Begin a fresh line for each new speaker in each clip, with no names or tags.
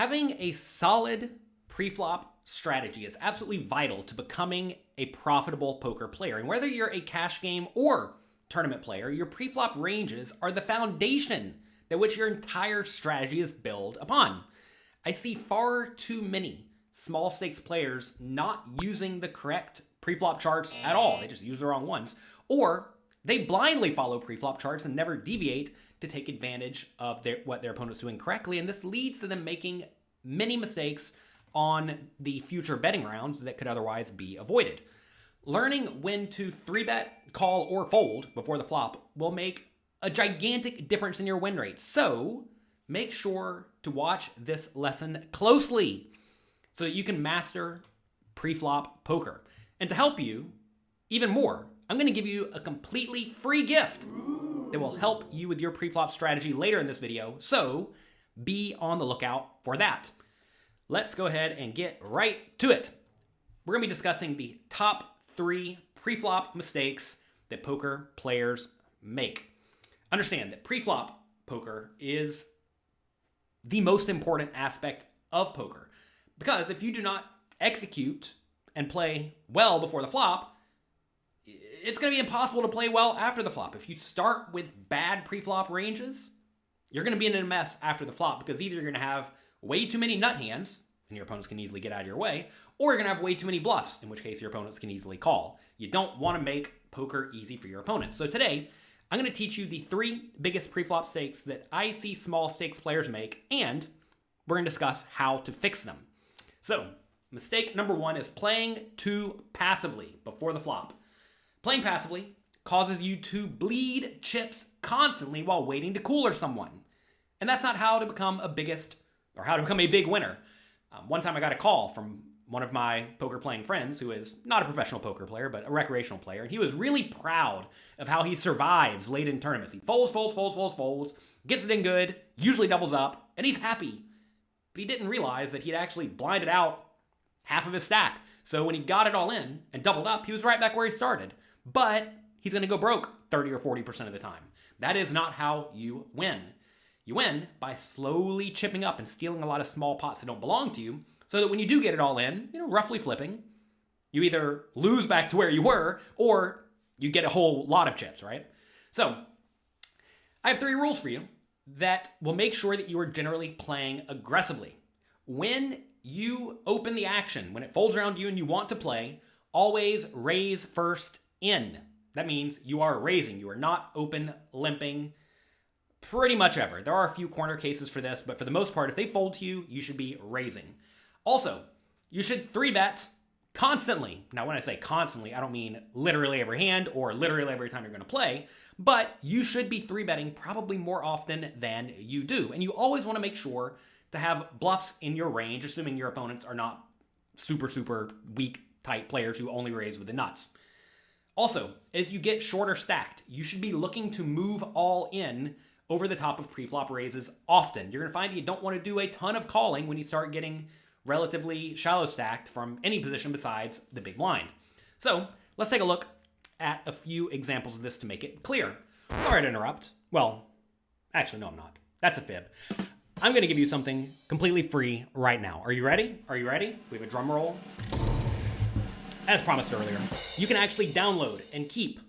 Having a solid pre-flop strategy is absolutely vital to becoming a profitable poker player. And whether you're a cash game or tournament player, your pre-flop ranges are the foundation that which your entire strategy is built upon. I see far too many small stakes players not using the correct pre-flop charts at all. They just use the wrong ones. Or they blindly follow pre-flop charts and never deviate to take advantage of what their opponent's doing correctly. And this leads to them making many mistakes on the future betting rounds that could otherwise be avoided. Learning when to 3-bet, call, or fold before the flop will make a gigantic difference in your win rate. So make sure to watch this lesson closely so that you can master pre-flop poker. And to help you even more, I'm going to give you a completely free gift that will help you with your pre-flop strategy later in this video. So be on the lookout for that. Let's go ahead and get right to it. We're going to be discussing the top 3 pre-flop mistakes that poker players make. Understand that pre-flop poker is the most important aspect of poker, because if you do not execute and play well before the flop, it's going to be impossible to play well after the flop. If you start with bad pre-flop ranges, you're going to be in a mess after the flop, because either you're going to have way too many nut hands, and your opponents can easily get out of your way, or you're going to have way too many bluffs, in which case your opponents can easily call. You don't want to make poker easy for your opponents. So today, I'm going to teach you the 3 biggest pre-flop mistakes that I see small stakes players make, and we're going to discuss how to fix them. So, mistake number 1 is playing too passively before the flop. Playing passively causes you to bleed chips constantly while waiting to cooler someone. And that's not how to become a big winner. One time I got a call from one of my poker playing friends who is not a professional poker player, but a recreational player. And he was really proud of how he survives late in tournaments. He folds, gets it in good, usually doubles up, and he's happy. But he didn't realize that he'd actually blinded out half of his stack. So when he got it all in and doubled up, he was right back where he started. But he's going to go broke 30 or 40% of the time. That is not how you win. You win by slowly chipping up and stealing a lot of small pots that don't belong to you, so that when you do get it all in, roughly flipping, you either lose back to where you were, or you get a whole lot of chips, right? So I have 3 rules for you that will make sure that you are generally playing aggressively. When you open the action, when it folds around you and you want to play, always raise first in. That means you are raising. You are not open limping pretty much ever. There are a few corner cases for this, but for the most part, if they fold to you, you should be raising. Also, you should 3-bet constantly. Now, when I say constantly, I don't mean literally every hand or literally every time you're going to play, but you should be 3-betting probably more often than you do. And you always want to make sure to have bluffs in your range, assuming your opponents are not super weak, tight players who only raise with the nuts. Also, as you get shorter stacked, you should be looking to move all in over the top of pre-flop raises often. You're going to find you don't want to do a ton of calling when you start getting relatively shallow stacked from any position besides the big blind. So let's take a look at a few examples of this to make it clear. Sorry to interrupt. Well, actually, no, I'm not. That's a fib. I'm going to give you something completely free right now. Are you ready? Are you ready? We have a drum roll. As promised earlier, you can actually download and keep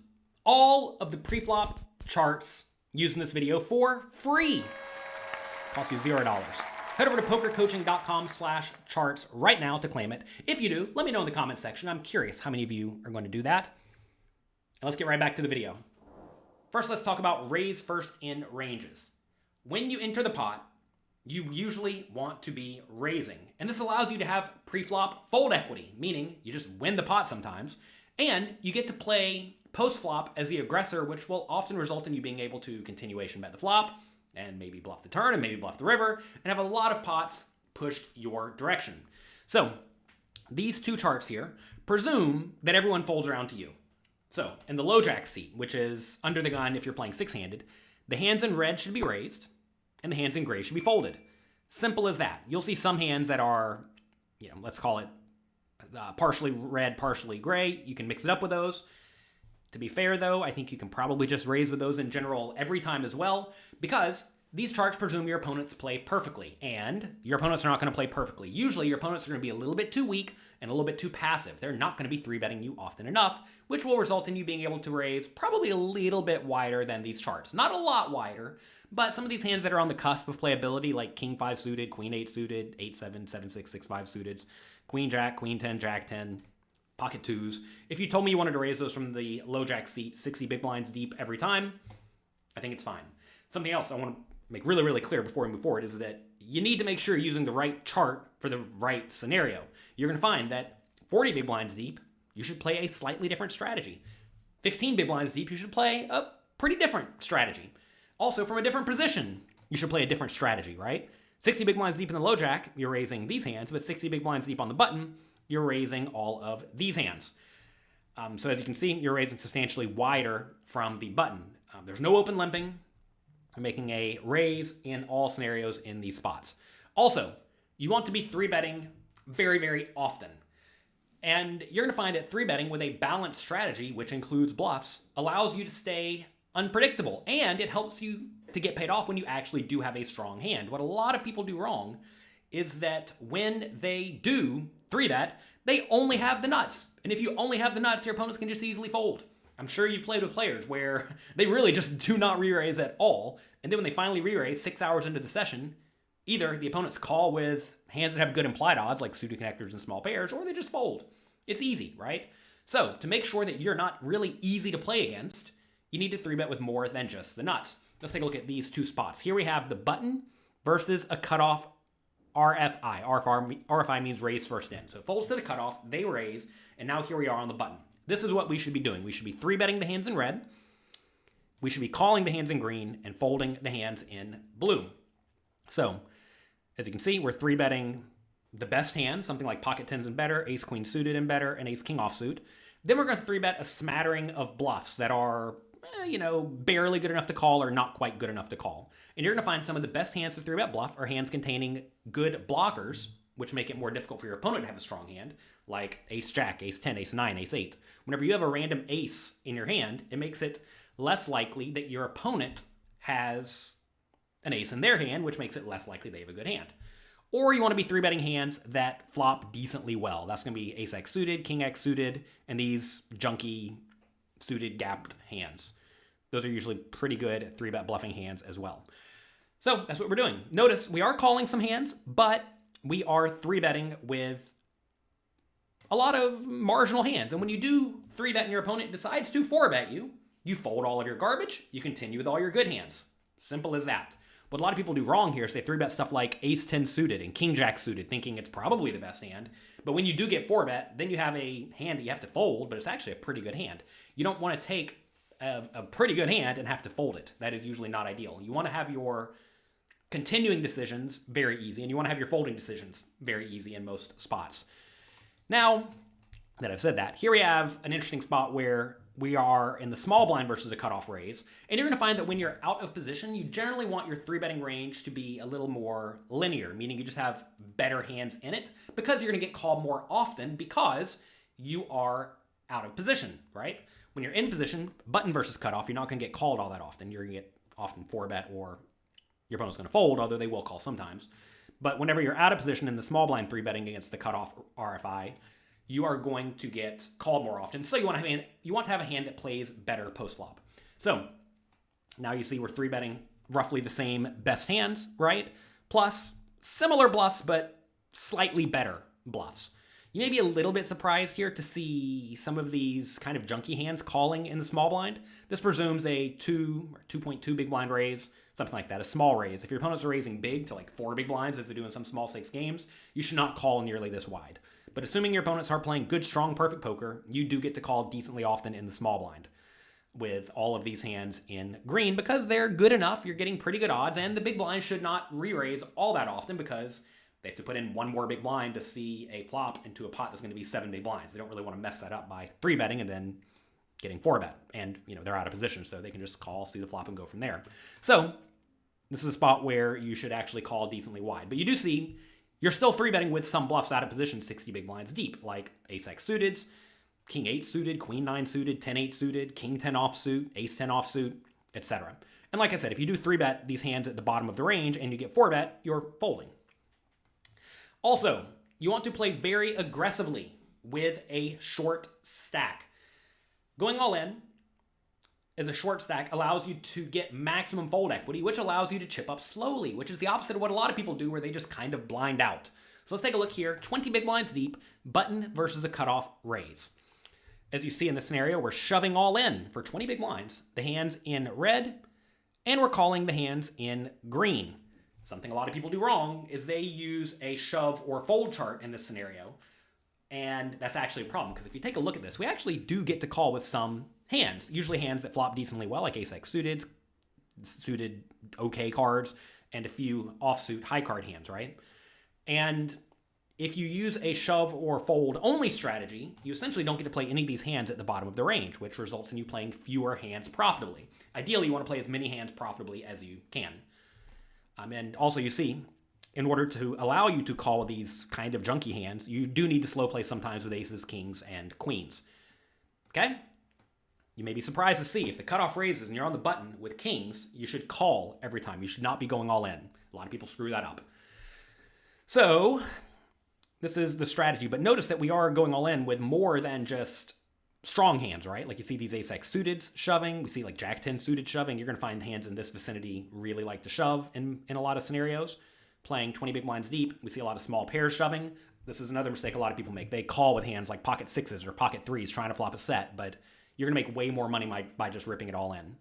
all of the pre-flop charts used in this video for free. Costs you $0. Head over to pokercoaching.com/charts right now to claim it. If you do, let me know in the comments section. I'm curious how many of you are going to do that. And let's get right back to the video. First, let's talk about raise first in ranges. When you enter the pot, you usually want to be raising. And this allows you to have pre-flop fold equity, meaning you just win the pot sometimes, and you get to play post-flop as the aggressor, which will often result in you being able to continuation bet the flop, and maybe bluff the turn, and maybe bluff the river, and have a lot of pots pushed your direction. So these 2 charts here presume that everyone folds around to you. So in the low jack seat, which is under the gun if you're playing 6-handed, the hands in red should be raised, and the hands in gray should be folded. Simple as that. You'll see some hands that are, let's call it partially red, partially gray. You can mix it up with those. To be fair, though, I think you can probably just raise with those in general every time as well, because these charts presume your opponents play perfectly, and your opponents are not going to play perfectly. Usually, your opponents are going to be a little bit too weak and a little bit too passive. They're not going to be 3-betting you often enough, which will result in you being able to raise probably a little bit wider than these charts. Not a lot wider, but some of these hands that are on the cusp of playability, like King 5 suited, Queen 8 suited, 8-7, 7-6, 6-5 suited, Queen Jack, Queen 10, Jack 10, pocket 2s. If you told me you wanted to raise those from the low Jack seat, 60 big blinds deep every time, I think it's fine. Something else I want to make really, really clear before we move forward is that you need to make sure you're using the right chart for the right scenario. You're going to find that 40 big blinds deep, you should play a slightly different strategy. 15 big blinds deep, you should play a pretty different strategy. Also, from a different position, you should play a different strategy, right? 60 big blinds deep in the low jack, you're raising these hands, but 60 big blinds deep on the button, you're raising all of these hands. So as you can see, you're raising substantially wider from the button. There's no open limping. You're making a raise in all scenarios in these spots. Also, you want to be 3-betting very, very often. And you're going to find that 3-betting with a balanced strategy, which includes bluffs, allows you to stay unpredictable. And it helps you to get paid off when you actually do have a strong hand. What a lot of people do wrong is that when they do 3-bet, they only have the nuts. And if you only have the nuts, your opponents can just easily fold. I'm sure you've played with players where they really just do not re-raise at all, and then when they finally re-raise 6 hours into the session, either the opponents call with hands that have good implied odds, like suited connectors and small pairs, or they just fold. It's easy, right? So, to make sure that you're not really easy to play against, you need to 3-bet with more than just the nuts. Let's take a look at these two spots. Here we have the button versus a cutoff RFI. RFI means raise first in. So it folds to the cutoff, they raise, and now here we are on the button. This is what we should be doing. We should be 3-betting the hands in red. We should be calling the hands in green and folding the hands in blue. So, as you can see, we're 3-betting the best hand, something like pocket 10s and better, ace queen suited and better, and ace king offsuit. Then we're going to 3-bet a smattering of bluffs that are, barely good enough to call or not quite good enough to call. And you're going to find some of the best hands to 3-bet bluff are hands containing good blockers, which make it more difficult for your opponent to have a strong hand, like ace jack, ace 10, ace 9, ace 8. Whenever you have a random ace in your hand, it makes it less likely that your opponent has an ace in their hand, which makes it less likely they have a good hand. Or you want to be 3-betting hands that flop decently well. That's going to be ace x suited, king x suited, and these junky suited gapped hands. Those are usually pretty good 3-bet bluffing hands as well. So that's what we're doing. Notice we are calling some hands, but we are 3-betting with a lot of marginal hands. And when you do 3-bet and your opponent decides to 4-bet you, you fold all of your garbage, you continue with all your good hands. Simple as that. What a lot of people do wrong here is they 3-bet stuff like ace 10 suited and king jack suited, thinking it's probably the best hand. But when you do get 4-bet, then you have a hand that you have to fold, but it's actually a pretty good hand. You don't want to take a pretty good hand and have to fold it. That is usually not ideal. You want to have your continuing decisions very easy, and you want to have your folding decisions very easy in most spots. Now that I've said that, here we have an interesting spot where we are in the small blind versus a cutoff raise, and you're going to find that when you're out of position, you generally want your 3-betting range to be a little more linear, meaning you just have better hands in it, because you're going to get called more often because you are out of position, right? When you're in position, button versus cutoff, you're not going to get called all that often. You're going to get often 4-bet or your opponent's going to fold, although they will call sometimes. But whenever you're out of position in the small blind 3-betting against the cutoff RFI, you are going to get called more often. So you want to have a hand that plays better post-flop. So now you see we're 3-betting roughly the same best hands, right? Plus similar bluffs, but slightly better bluffs. You may be a little bit surprised here to see some of these kind of junky hands calling in the small blind. This presumes a 2 or 2.2 big blind raise, something like that, a small raise. If your opponents are raising big to like 4 big blinds, as they do in some small stakes games, you should not call nearly this wide. But assuming your opponents are playing good, strong, perfect poker, you do get to call decently often in the small blind with all of these hands in green because they're good enough. You're getting pretty good odds, and the big blind should not re-raise all that often because they have to put in one more big blind to see a flop into a pot that's going to be 7 big blinds. They don't really want to mess that up by 3-betting and then getting 4-bet. And, they're out of position, so they can just call, see the flop, and go from there. So this is a spot where you should actually call decently wide. But you do see you're still 3-betting with some bluffs out of position 60 big blinds deep, like ace x suited, king 8 suited, queen 9 suited, 10 8 suited, king 10 offsuit, ace 10 offsuit, etc. And like I said, if you do 3-bet these hands at the bottom of the range and you get 4-bet, you're folding. Also, you want to play very aggressively with a short stack. Going all in as a short stack allows you to get maximum fold equity, which allows you to chip up slowly, which is the opposite of what a lot of people do, where they just kind of blind out. So let's take a look here. 20 big blinds deep, button versus a cutoff raise. As you see in this scenario, we're shoving all in for 20 big blinds, the hands in red, and we're calling the hands in green. Something a lot of people do wrong is they use a shove or fold chart in this scenario, and that's actually a problem, because if you take a look at this, we actually do get to call with some hands, usually hands that flop decently well, like ace-x suited okay cards, and a few offsuit high card hands, right? And if you use a shove or fold only strategy, you essentially don't get to play any of these hands at the bottom of the range, which results in you playing fewer hands profitably. Ideally, you want to play as many hands profitably as you can. And also you see, in order to allow you to call these kind of junky hands, you do need to slow play sometimes with aces, kings, and queens. Okay? You may be surprised to see if the cutoff raises and you're on the button with kings, you should call every time. You should not be going all in. A lot of people screw that up. So this is the strategy, but notice that we are going all in with more than just strong hands, right? Like you see these ace-x suited shoving. We see like jack-10 suited shoving. You're going to find hands in this vicinity really like to shove in a lot of scenarios. Playing 20 big blinds deep, we see a lot of small pairs shoving. This is another mistake a lot of people make. They call with hands like pocket sixes or pocket threes trying to flop a set, but you're going to make way more money by just ripping it all in.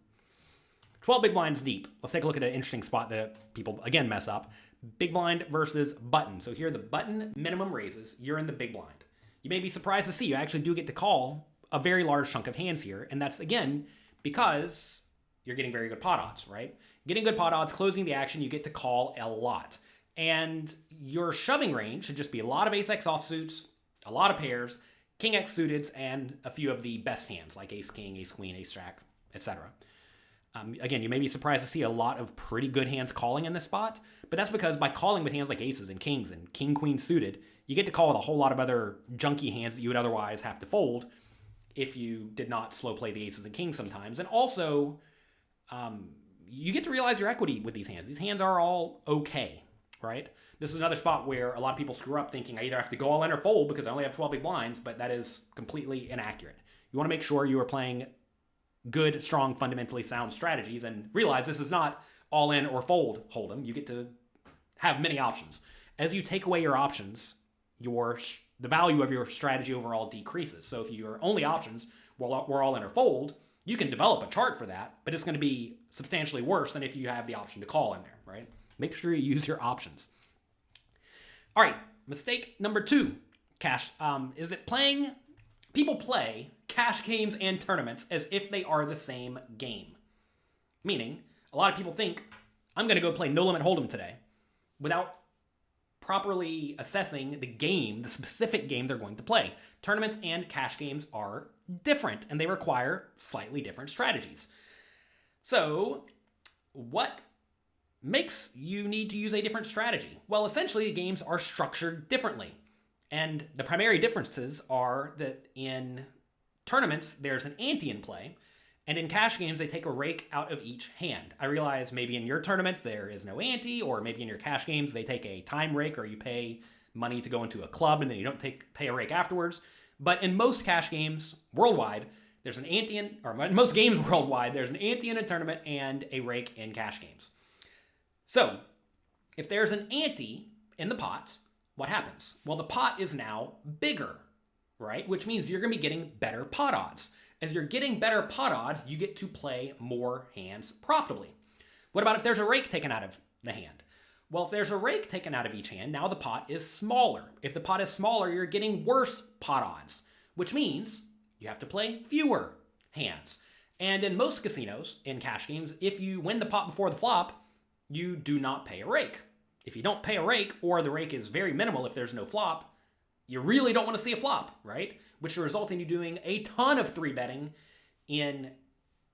12 big blinds deep. Let's take a look at an interesting spot that people, again, mess up. Big blind versus button. So here the button minimum raises. You're in the big blind. You may be surprised to see you actually do get to call a very large chunk of hands here. And that's, again, because you're getting very good pot odds, right? Getting good pot odds, closing the action, you get to call a lot. And your shoving range should just be a lot of ace-x offsuits, a lot of pairs, king-x suiteds, and a few of the best hands like ace-king, ace-queen, ace-jack, etc. Again, you may be surprised to see a lot of pretty good hands calling in this spot, but that's because by calling with hands like aces and kings and king-queen suited, you get to call with a whole lot of other junky hands that you would otherwise have to fold if you did not slow play the aces and kings sometimes. And also, you get to realize your equity with these hands. These hands are all okay, right? This is another spot where a lot of people screw up thinking I either have to go all in or fold because I only have 12 big blinds, but that is completely inaccurate. You want to make sure you are playing good, strong, fundamentally sound strategies and realize this is not all in or fold hold'em. You get to have many options. As you take away your options, the value of your strategy overall decreases. So if your only options were all in or fold, you can develop a chart for that, but it's going to be substantially worse than if you have the option to call in there, right? Make sure you use your options. All right, mistake number 2, cash, is that people play cash games and tournaments as if they are the same game. Meaning, a lot of people think, I'm going to go play No Limit Hold'em today, without properly assessing the game, the specific game they're going to play. Tournaments and cash games are different, and they require slightly different strategies. So, what makes you need to use a different strategy? Well, essentially, the games are structured differently. And the primary differences are that in tournaments, there's an ante in play, and in cash games, they take a rake out of each hand. I realize maybe in your tournaments, there is no ante, or maybe in your cash games, they take a time rake, or you pay money to go into a club, and then you don't pay a rake afterwards. But in most cash games worldwide, there's an ante in most games worldwide, there's an ante in a tournament and a rake in cash games. So, if there's an ante in the pot, what happens? Well, the pot is now bigger, right? Which means you're going to be getting better pot odds. As you're getting better pot odds, you get to play more hands profitably. What about if there's a rake taken out of the hand? Well, if there's a rake taken out of each hand, now the pot is smaller. If the pot is smaller, you're getting worse pot odds, which means you have to play fewer hands. And in most casinos, in cash games, if you win the pot before the flop, you do not pay a rake. If you don't pay a rake, or the rake is very minimal if there's no flop, you really don't want to see a flop, right? Which will result in you doing a ton of 3-betting in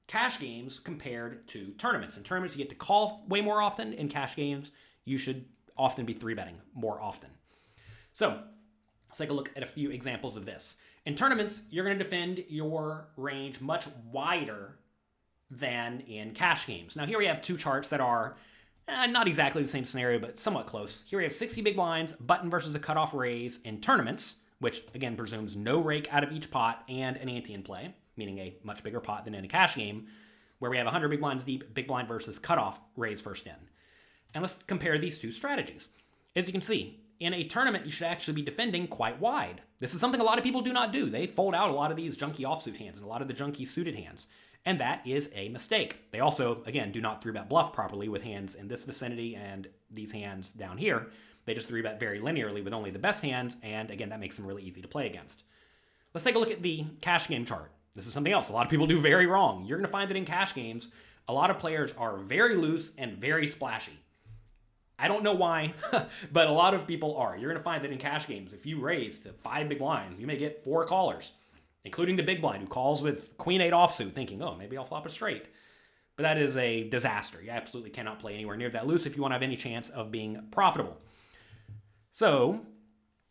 cash games compared to tournaments. In tournaments, you get to call way more often. In cash games, you should often be 3-betting more often. So let's take a look at a few examples of this. In tournaments, you're going to defend your range much wider than in cash games. Now here we have two charts that are not exactly the same scenario, but somewhat close. Here we have 60 big blinds, button versus a cutoff raise in tournaments, which again presumes no rake out of each pot and an ante in play, meaning a much bigger pot than in a cash game, where we have 100 big blinds deep, big blind versus cutoff raise first in. And let's compare these two strategies. As you can see, in a tournament, you should actually be defending quite wide. This is something a lot of people do not do. They fold out a lot of these junky offsuit hands and a lot of the junky suited hands. And that is a mistake. They also, again, do not 3-bet bluff properly with hands in this vicinity and these hands down here. They just 3-bet very linearly with only the best hands, and again, that makes them really easy to play against. Let's take a look at the cash game chart. This is something else a lot of people do very wrong. You're going to find that in cash games, a lot of players are very loose and very splashy. I don't know why, but a lot of people are. You're going to find that in cash games, if you raise to 5 big blinds, you may get 4 callers, including the big blind who calls with queen 8 offsuit thinking, oh, maybe I'll flop a straight. But that is a disaster. You absolutely cannot play anywhere near that loose if you want to have any chance of being profitable. So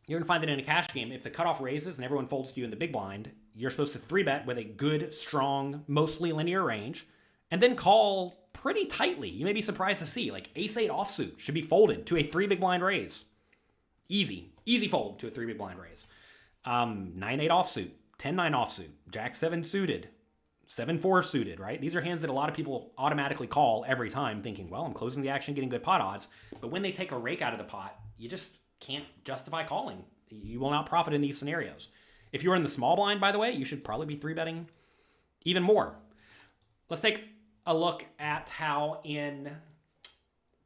you're going to find that in a cash game, if the cutoff raises and everyone folds to you in the big blind, you're supposed to 3-bet with a good, strong, mostly linear range, and then call pretty tightly. You may be surprised to see, like ace-8 offsuit should be folded to a 3 big blind raise. Easy fold to a 3 big blind raise. 9-8 offsuit, 10-9 offsuit, jack-7 suited, 7-4 suited, right? These are hands that a lot of people automatically call every time thinking, well, I'm closing the action, getting good pot odds. But when they take a rake out of the pot, you just can't justify calling. You will not profit in these scenarios. If you're in the small blind, by the way, you should probably be 3-betting even more. Let's take a look at how in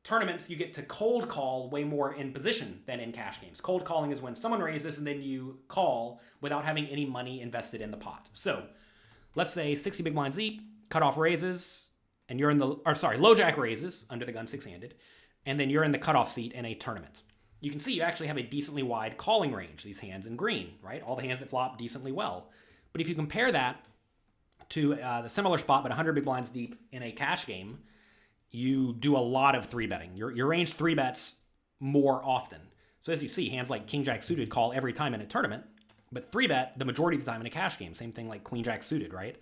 tournaments you get to cold call way more in position than in cash games. Cold calling is when someone raises and then you call without having any money invested in the pot. So let's say 60 big blinds deep, cutoff raises, and you're in the, low jack raises under the gun 6-handed, and then you're in the cutoff seat in a tournament. You can see you actually have a decently wide calling range, these hands in green, right? All the hands that flop decently well. But if you compare that to the similar spot, but 100 big blinds deep in a cash game, you do a lot of 3-betting. Your range 3-bets more often. So as you see, hands like king jack suited call every time in a tournament, but 3-bet the majority of the time in a cash game. Same thing like queen jack suited, right?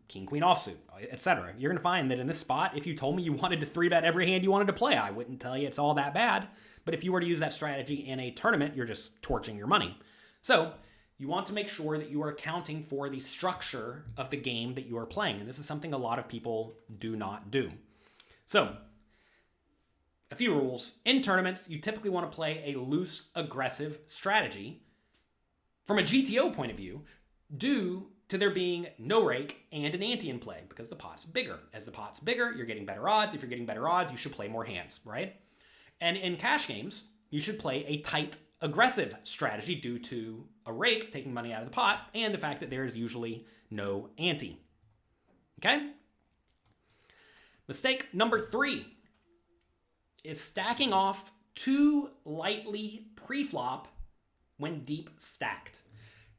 King queen offsuit, etc. You're going to find that in this spot, if you told me you wanted to 3-bet every hand you wanted to play, I wouldn't tell you it's all that bad. But if you were to use that strategy in a tournament, you're just torching your money. So you want to make sure that you are accounting for the structure of the game that you are playing. And this is something a lot of people do not do. So a few rules. In tournaments, you typically want to play a loose, aggressive strategy. From a GTO point of view, due to there being no rake and an ante in play because the pot's bigger. As the pot's bigger, you're getting better odds. If you're getting better odds, you should play more hands, right? And in cash games, you should play a tight, aggressive strategy due to a rake taking money out of the pot and the fact that there is usually no ante. Okay? Mistake number 3 is stacking off too lightly pre-flop when deep stacked.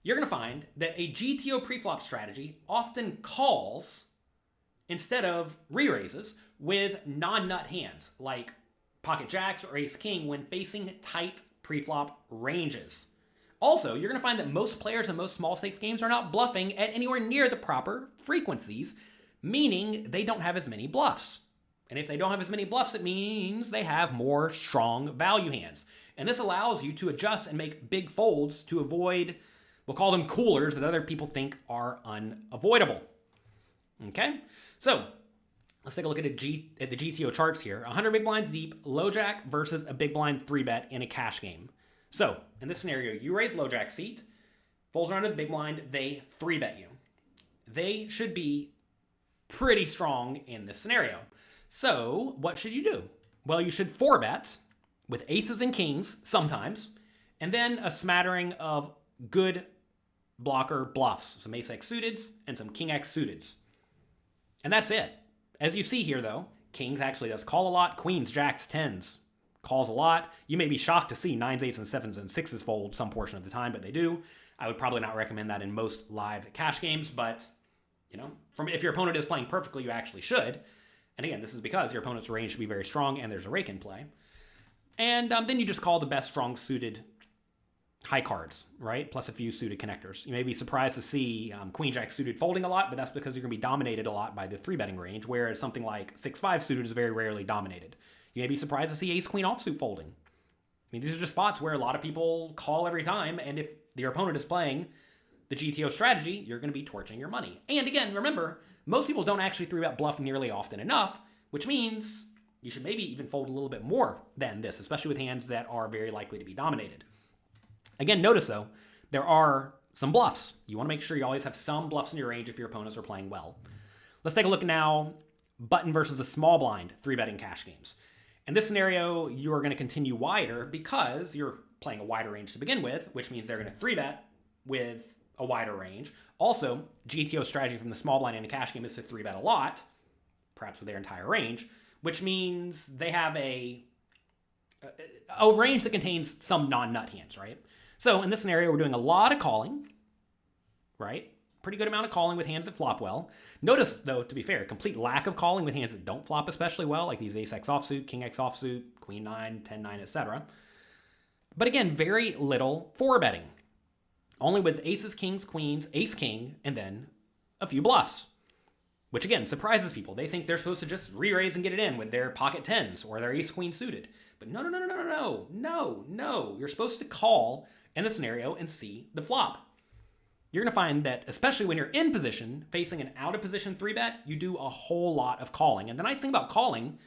You're going to find that a GTO pre-flop strategy often calls instead of re-raises with non-nut hands like pocket jacks or ace king when facing tight pre-flop ranges. Also, you're going to find that most players in most small stakes games are not bluffing at anywhere near the proper frequencies, meaning they don't have as many bluffs. And if they don't have as many bluffs, it means they have more strong value hands. And this allows you to adjust and make big folds to avoid, we'll call them coolers that other people think are unavoidable. Okay? So let's take a look at the GTO charts here. 100 big blinds deep, low jack versus a big blind 3-bet in a cash game. So in this scenario, you raise low jack seat, folds around to the big blind, they 3-bet you. They should be pretty strong in this scenario. So what should you do? Well, you should 4-bet with aces and kings sometimes, and then a smattering of good blocker bluffs, some ace-x suiteds and some king-x suiteds. And that's it. As you see here, though, kings actually does call a lot, queens, jacks, 10s calls a lot. You may be shocked to see 9s, 8s, and 7s and 6s fold some portion of the time, but they do. I would probably not recommend that in most live cash games, but if your opponent is playing perfectly, you actually should. And again, this is because your opponent's range should be very strong and there's a rake in play. And then you just call the best strong suited high cards, right? Plus a few suited connectors. You may be surprised to see queen jack suited folding a lot, but that's because you're going to be dominated a lot by the 3-betting range, whereas something like 6-5 suited is very rarely dominated. You may be surprised to see ace queen offsuit folding. I mean, these are just spots where a lot of people call every time, and if your opponent is playing the GTO strategy, you're going to be torching your money. And again, remember, most people don't actually 3-bet bluff nearly often enough, which means you should maybe even fold a little bit more than this, especially with hands that are very likely to be dominated. Again, notice though, there are some bluffs. You want to make sure you always have some bluffs in your range if your opponents are playing well. Let's take a look now, button versus a small blind 3-betting cash games. In this scenario, you are going to continue wider because you're playing a wider range to begin with, which means they're going to 3-bet with a wider range. Also, GTO strategy from the small blind in a cash game is to 3-bet a lot, perhaps with their entire range, which means they have a range that contains some non-nut hands, right? So in this scenario, we're doing a lot of calling, right? Pretty good amount of calling with hands that flop well. Notice, though, to be fair, complete lack of calling with hands that don't flop especially well, like these ace-x offsuit, king-x offsuit, queen-9, 10-9, etc. But again, very little 4-betting. Only with aces, kings, queens, ace-king, and then a few bluffs. Which, again, surprises people. They think they're supposed to just re-raise and get it in with their pocket 10s or their ace-queen suited. But no. You're supposed to call in the scenario and see the flop. You're going to find that, especially when you're in position, facing an out-of-position 3-bet, you do a whole lot of calling. And the nice thing about calling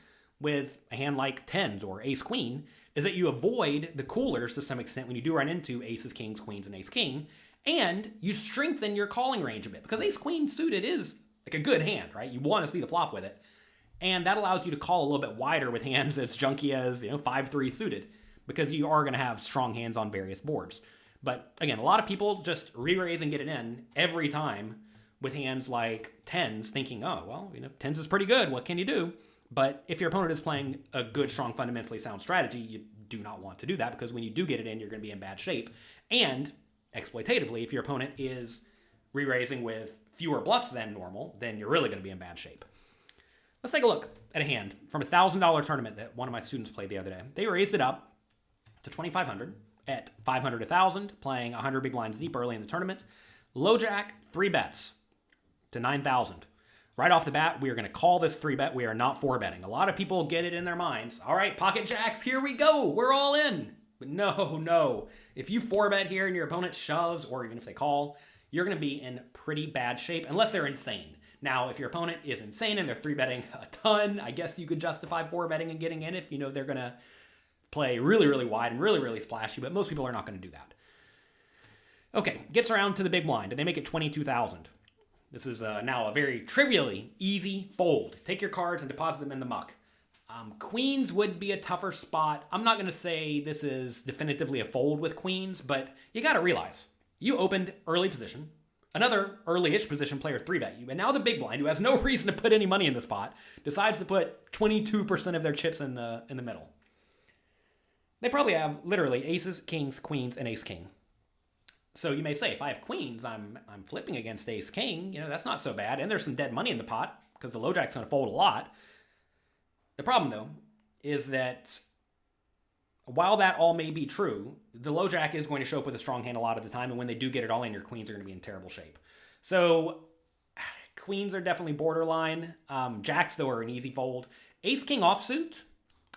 with a hand like 10s or ace-queen is that you avoid the coolers to some extent when you do run into aces, kings, queens, and ace-king, and you strengthen your calling range a bit, because ace-queen suited is like a good hand, right? You want to see the flop with it. And that allows you to call a little bit wider with hands that's junky as, 5-3 suited, because you are going to have strong hands on various boards. But again, a lot of people just re-raise and get it in every time with hands like 10s, thinking, oh, well, 10s is pretty good. What can you do? But if your opponent is playing a good, strong, fundamentally sound strategy, you do not want to do that, because when you do get it in, you're going to be in bad shape. And exploitatively, if your opponent is re-raising with fewer bluffs than normal, then you're really going to be in bad shape. Let's take a look at a hand from a $1,000 tournament that one of my students played the other day. They raised it up to $2,500 at $500 $1,000, playing 100 big blinds deep early in the tournament. Low jack, 3 bets to $9,000. Right off the bat, we are going to call this 3-bet. We are not 4-betting. A lot of people get it in their minds. All right, pocket jacks, here we go. We're all in. But no. If you 4-bet here and your opponent shoves, or even if they call, you're going to be in pretty bad shape, unless they're insane. Now, if your opponent is insane and they're 3-betting a ton, I guess you could justify 4-betting and getting in if you know they're going to play really, really wide and really, really splashy, but most people are not going to do that. Okay, gets around to the big blind, and they make it $22,000. This is now a very trivially easy fold. Take your cards and deposit them in the muck. Queens would be a tougher spot. I'm not going to say this is definitively a fold with queens, but you got to realize you opened early position. Another early-ish position player 3-bet you, and now the big blind, who has no reason to put any money in the spot, decides to put 22% of their chips in the middle. They probably have literally aces, kings, queens, and ace-king. So you may say, if I have queens, I'm flipping against ace-king. That's not so bad. And there's some dead money in the pot because the low jack's going to fold a lot. The problem, though, is that while that all may be true, the low jack is going to show up with a strong hand a lot of the time. And when they do get it all in, your queens are going to be in terrible shape. So queens are definitely borderline. Jacks, though, are an easy fold. Ace-king offsuit,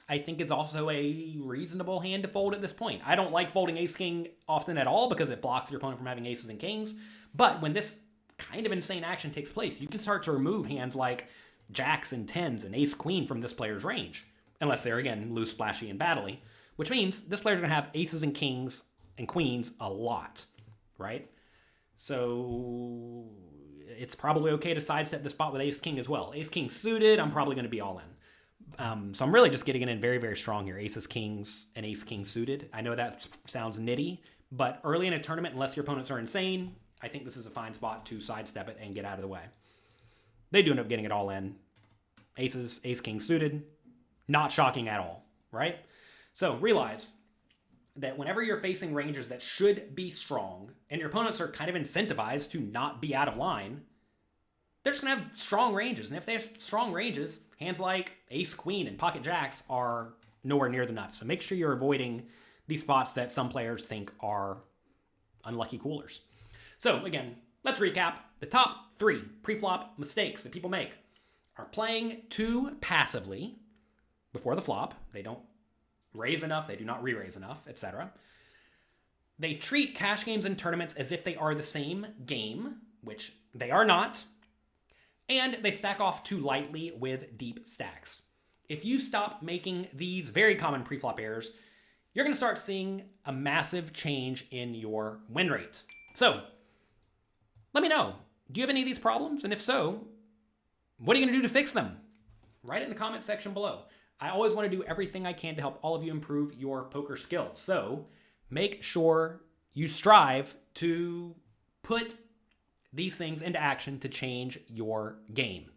I think it's also a reasonable hand to fold at this point. I don't like folding ace-king often at all because it blocks your opponent from having aces and kings. But when this kind of insane action takes place, you can start to remove hands like jacks and 10s and ace-queen from this player's range. Unless they're, again, loose, splashy, and battly. Which means this player's going to have aces and kings and queens a lot, right? So it's probably okay to sidestep the spot with ace-king as well. Ace-king suited, I'm probably going to be all in. So I'm really just getting it in very, very strong here. Aces, kings, and ace-king suited. I know that sounds nitty, but early in a tournament, unless your opponents are insane, I think this is a fine spot to sidestep it and get out of the way. They do end up getting it all in. Aces, ace-king suited. Not shocking at all, right? So realize that whenever you're facing ranges that should be strong, and your opponents are kind of incentivized to not be out of line, they're just going to have strong ranges. And if they have strong ranges, hands like ace, queen, and pocket jacks are nowhere near the nuts. So make sure you're avoiding these spots that some players think are unlucky coolers. So again, let's recap. The top 3 pre-flop mistakes that people make are playing too passively before the flop. They don't raise enough, they do not re-raise enough, etc. They treat cash games and tournaments as if they are the same game, which they are not. And they stack off too lightly with deep stacks. If you stop making these very common pre-flop errors, you're going to start seeing a massive change in your win rate. So, let me know. Do you have any of these problems? And if so, what are you going to do to fix them? Write it in the comment section below. I always want to do everything I can to help all of you improve your poker skills. So, make sure you strive to put these things into action to change your game.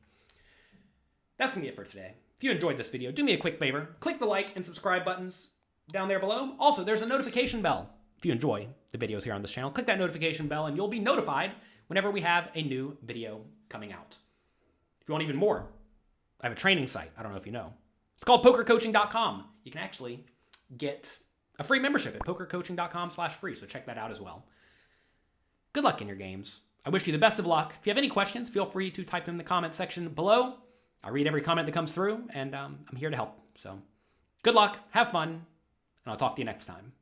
That's going to be it for today. If you enjoyed this video, do me a quick favor. Click the like and subscribe buttons down there below. Also, there's a notification bell. If you enjoy the videos here on this channel, click that notification bell and you'll be notified whenever we have a new video coming out. If you want even more, I have a training site. I don't know if you know. It's called pokercoaching.com. You can actually get a free membership at pokercoaching.com/free, so check that out as well. Good luck in your games. I wish you the best of luck. If you have any questions, feel free to type them in the comment section below. I read every comment that comes through, and I'm here to help. So good luck, have fun, and I'll talk to you next time.